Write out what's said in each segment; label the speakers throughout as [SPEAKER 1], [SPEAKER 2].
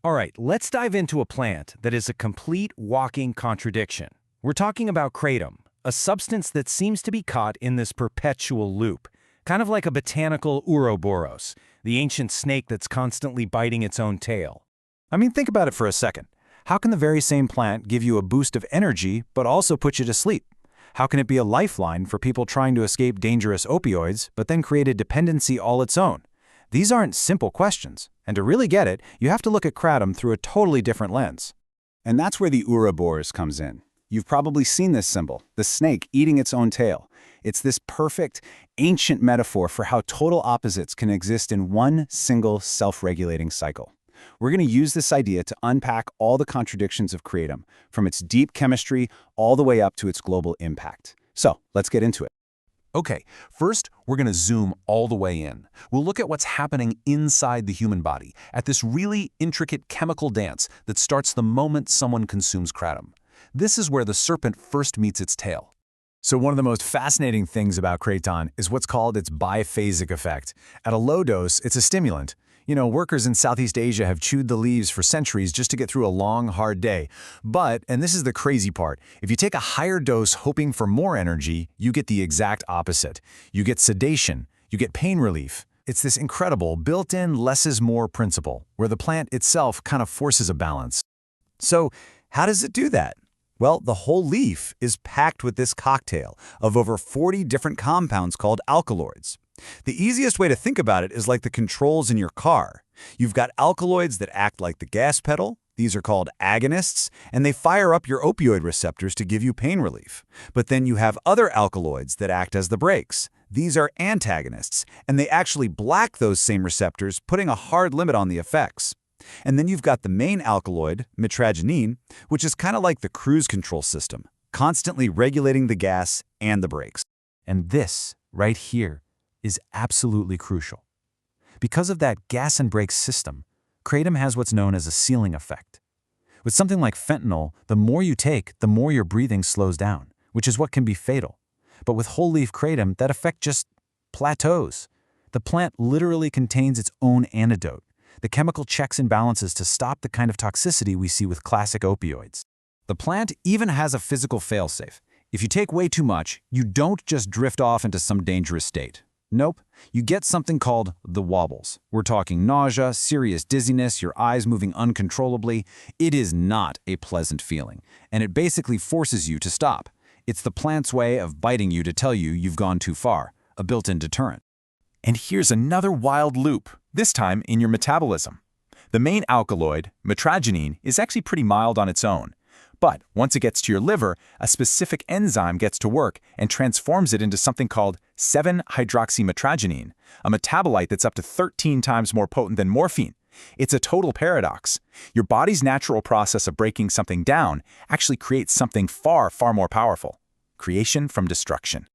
[SPEAKER 1] All right, let's dive into a plant that is a complete walking contradiction. We're talking about kratom, a substance that seems to be caught in this perpetual loop, kind of like a botanical Ouroboros, the ancient snake that's constantly biting its own tail.
[SPEAKER 2] I mean, think about it for a second. How can the very same plant give you a boost of energy but also put you to sleep? How can it be a lifeline for people trying to escape dangerous opioids but then create a dependency all its own? These aren't simple questions, and to really get it, you have to look at kratom through a totally different lens.
[SPEAKER 3] And that's where the Ouroboros comes in. You've probably seen this symbol, the snake eating its own tail. It's this perfect, ancient metaphor for how total opposites can exist in one single self-regulating cycle. We're going to use this idea to unpack all the contradictions of kratom, from its deep chemistry all the way up to its global impact. So, let's get into it.
[SPEAKER 4] Okay, first, we're going to zoom all the way in. We'll look at what's happening inside the human body, at this really intricate chemical dance that starts the moment someone consumes kratom. This is where the serpent first meets its tail.
[SPEAKER 2] So one of the most fascinating things about kratom is what's called its biphasic effect. At a low dose, it's a stimulant. You know, workers in Southeast Asia have chewed the leaves for centuries just to get through a long, hard day. But, and this is the crazy part, if you take a higher dose hoping for more energy, you get the exact opposite. You get sedation, you get pain relief. It's this incredible built-in less is more principle, where the plant itself kind of forces a balance. So, how does it do that? Well, the whole leaf is packed with this cocktail of over 40 different compounds called alkaloids. The easiest way to think about it is like the controls in your car. You've got alkaloids that act like the gas pedal. These are called agonists, and they fire up your opioid receptors to give you pain relief. But then you have other alkaloids that act as the brakes. These are antagonists, and they actually black those same receptors, putting a hard limit on the effects. And then you've got the main alkaloid, mitragynine, which is kind of like the cruise control system, constantly regulating the gas and the brakes. And this, right here, is absolutely crucial. Because of that gas and brake system, kratom has what's known as a ceiling effect. With something like fentanyl, the more you take, the more your breathing slows down, which is what can be fatal. But with whole leaf kratom, that effect just plateaus. The plant literally contains its own antidote, the chemical checks and balances to stop the kind of toxicity we see with classic opioids. The plant even has a physical failsafe. If you take way too much, you don't just drift off into some dangerous state. Nope, you get something called the wobbles. We're talking nausea, serious dizziness, your eyes moving uncontrollably. It is not a pleasant feeling, and it basically forces you to stop. It's the plant's way of biting you to tell you you've gone too far, a built-in deterrent.
[SPEAKER 4] And here's another wild loop, this time in your metabolism. The main alkaloid, mitragynine, is actually pretty mild on its own. But once it gets to your liver, a specific enzyme gets to work and transforms it into something called 7-hydroxymitragynine, a metabolite that's up to 13 times more potent than morphine. It's a total paradox. Your body's natural process of breaking something down actually creates something far, far more powerful. Creation from destruction.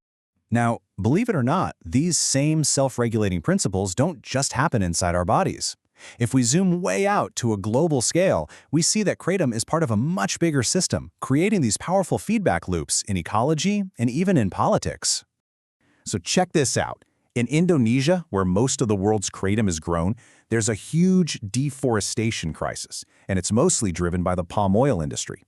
[SPEAKER 2] Now, believe it or not, these same self-regulating principles don't just happen inside our bodies. If we zoom way out to a global scale, we see that kratom is part of a much bigger system, creating these powerful feedback loops in ecology and even in politics. So check this out. In Indonesia, where most of the world's kratom is grown, there's a huge deforestation crisis, and it's mostly driven by the palm oil industry.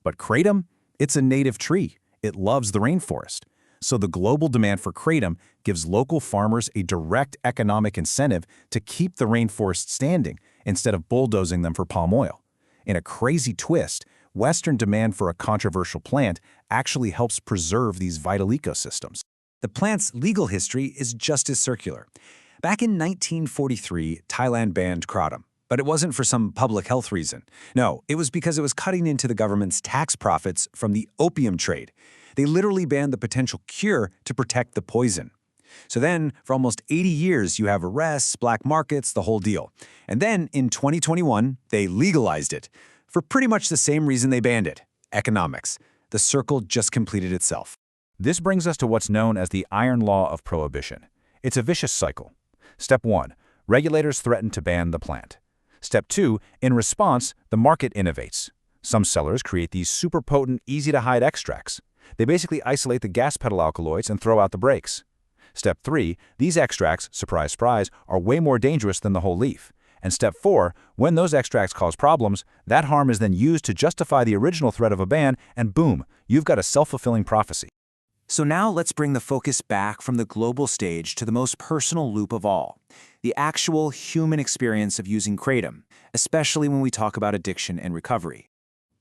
[SPEAKER 2] But kratom, it's a native tree. It loves the rainforest. So the global demand for kratom gives local farmers a direct economic incentive to keep the rainforest standing instead of bulldozing them for palm oil. In a crazy twist, Western demand for a controversial plant actually helps preserve these vital ecosystems. The plant's legal history is just as circular. Back in 1943, Thailand banned kratom, but it wasn't for some public health reason. No, it was because it was cutting into the government's tax profits from the opium trade. They literally banned the potential cure to protect the poison. So then, for almost 80 years, you have arrests, black markets, the whole deal. And then, in 2021, they legalized it. For pretty much the same reason they banned it: economics. The circle just completed itself.
[SPEAKER 4] This brings us to what's known as the iron law of prohibition. It's a vicious cycle. Step 1. Regulators threaten to ban the plant. Step 2. In response, the market innovates. Some sellers create these super potent, easy-to-hide extracts. They basically isolate the gas pedal alkaloids and throw out the brakes. Step 3. These extracts, surprise, surprise, are way more dangerous than the whole leaf. And step 4, when those extracts cause problems, that harm is then used to justify the original threat of a ban, and boom, you've got a self-fulfilling prophecy.
[SPEAKER 1] So now let's bring the focus back from the global stage to the most personal loop of all, the actual human experience of using Kratom, especially when we talk about addiction and recovery.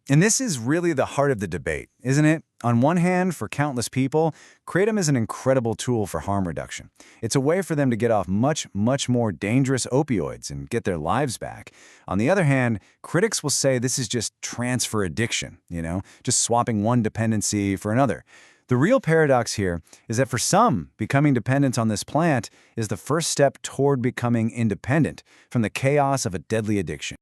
[SPEAKER 2] And this is really the heart of the debate, isn't it? On one hand, for countless people, Kratom is an incredible tool for harm reduction. It's a way for them to get off much more dangerous opioids and get their lives back. On the other hand, critics will say this is just transfer addiction, just swapping one dependency for another. The real paradox here is that for some, becoming dependent on this plant is the first step toward becoming independent from the chaos of a deadly addiction.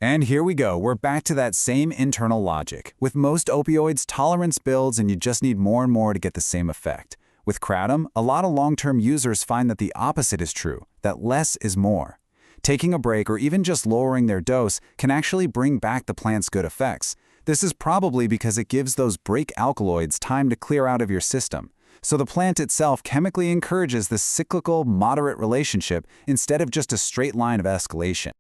[SPEAKER 3] And here we go, we're back to that same internal logic. With most opioids, tolerance builds and you just need more and more to get the same effect. With Kratom, a lot of long-term users find that the opposite is true, that less is more. Taking a break or even just lowering their dose can actually bring back the plant's good effects. This is probably because it gives those break alkaloids time to clear out of your system. So the plant itself chemically encourages this cyclical, moderate relationship instead of just a straight line of escalation.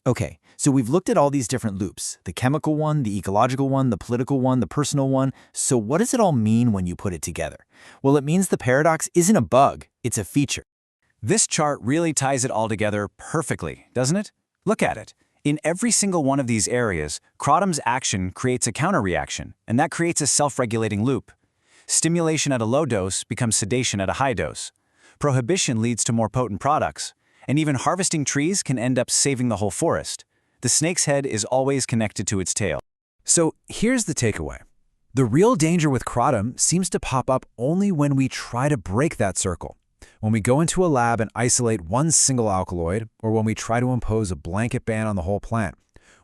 [SPEAKER 5] Okay, so we've looked at all these different loops, the chemical one, the ecological one, the political one, the personal one. So what does it all mean when you put it together? Well, it means the paradox isn't a bug, it's a feature.
[SPEAKER 2] This chart really ties it all together perfectly, doesn't it? Look at it. In every single one of these areas, Kratom's action creates a counter-reaction, and that creates a self-regulating loop. Stimulation at a low dose becomes sedation at a high dose. Prohibition leads to more potent products. And even harvesting trees can end up saving the whole forest. The snake's head is always connected to its tail. So here's the takeaway. The real danger with Kratom seems to pop up only when we try to break that circle. When we go into a lab and isolate one single alkaloid, or when we try to impose a blanket ban on the whole plant,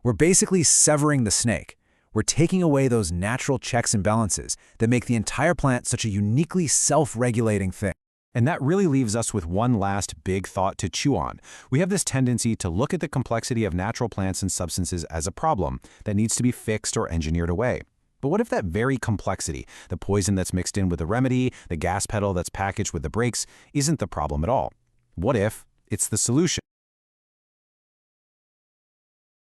[SPEAKER 2] we're basically severing the snake. We're taking away those natural checks and balances that make the entire plant such a uniquely self-regulating thing.
[SPEAKER 3] And that really leaves us with one last big thought to chew on. We have this tendency to look at the complexity of natural plants and substances as a problem that needs to be fixed or engineered away. But what if that very complexity, the poison that's mixed in with the remedy, the gas pedal that's packaged with the brakes, isn't the problem at all? What if it's the solution?